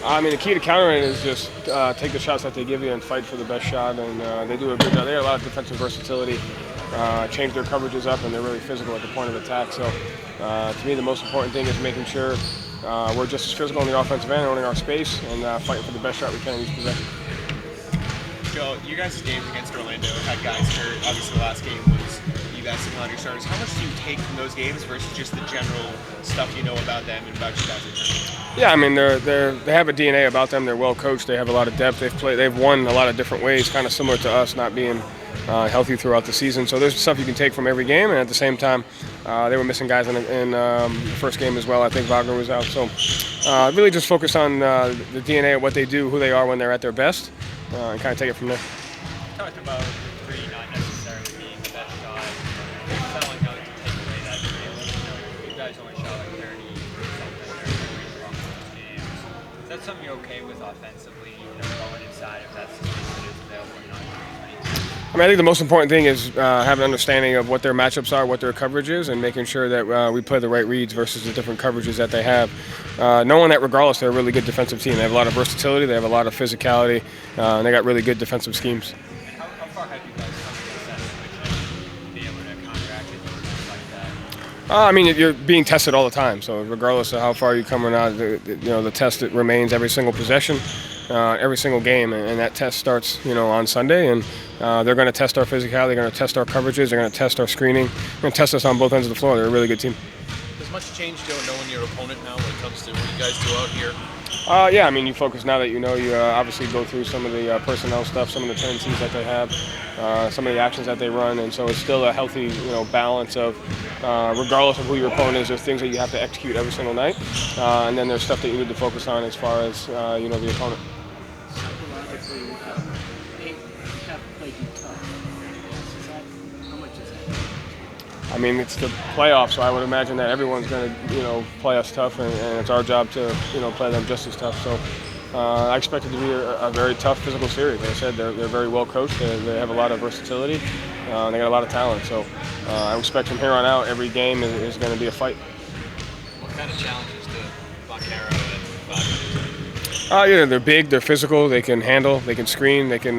I mean, the key to countering is just take the shots that they give you and fight for the best shot. And they do a good job. They have a lot of defensive versatility, change their coverages up, and they're really physical at the point of attack. So, to me, the most important thing is making sure we're just as physical on the offensive end, owning our space, and fighting for the best shot we can in each possession. Joe, you guys' games against Orlando had guys hurt. Obviously, the last game was you guys sitting on your starters. How much do you take from those games versus just the general stuff you know about them and about you guys in general? Yeah, I mean they have a DNA about them. They're well coached. They have a lot of depth. They've won a lot of different ways, kind of similar to us, not being healthy throughout the season. So there's stuff you can take from every game, and at the same time, they were missing guys in the first game as well. I think Wagner was out. So really just focus on the DNA of what they do, who they are when they're at their best, and kind of take it from there. You talked about the three not necessarily being the best shot. Telling how to take away that three. You guys only shot like 30 something games. Is that something you're okay with offensively? Going inside if that's the space that is available and not doing as many. I mean, I think the most important thing is having an understanding of what their matchups are, what their coverage is, and making sure that we play the right reads versus the different coverages that they have. Knowing that regardless, they're a really good defensive team. They have a lot of versatility, they have a lot of physicality, and they got really good defensive schemes. How far have you guys come against that switch and be able to counteract it like that? I mean, you're being tested all the time, so regardless of how far you come or not, the test remains every single possession, every single game, and that test starts, on Sunday, and they're going to test our physicality, they're going to test our coverages, they're going to test our screening, they're going to test us on both ends of the floor. They're a really good team. Does much change, Joe, knowing your opponent now when it comes to what you guys do out here? Yeah, I mean, you focus now that you know. You obviously go through some of the personnel stuff, some of the tendencies that they have, some of the actions that they run, and so it's still a healthy, balance of, regardless of who your opponent is, there's things that you have to execute every single night, and then there's stuff that you need to focus on as far as the opponent. Psychologically, have played you tough. How much is that? I mean, it's the playoffs, so I would imagine that everyone's going to, play us tough, and it's our job to, play them just as tough. So I expect it to be a very tough physical series. Like I said, they're very well coached. They have a lot of versatility, and they got a lot of talent. So I expect from here on out, every game is going to be a fight. What kind of challenges do Vaquero and Wagner? They're big, they're physical, they can handle, they can screen, they can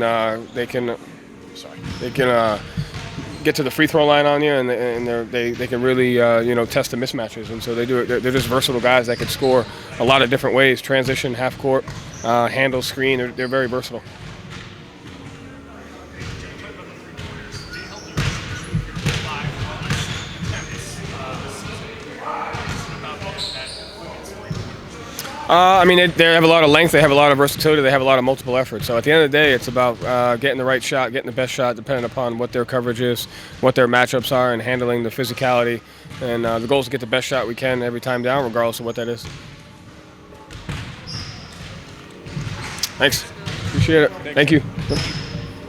get to the free throw line on you, and they can really test the mismatches, and so they do it. They're just versatile guys that can score a lot of different ways: transition, half court, handle, screen. They're very versatile. I mean, they have a lot of length, they have a lot of versatility, they have a lot of multiple efforts. So at the end of the day, it's about getting the right shot, getting the best shot, depending upon what their coverage is, what their matchups are, and handling the physicality. And the goal is to get the best shot we can every time down, regardless of what that is. Thanks. Appreciate it. Thank you.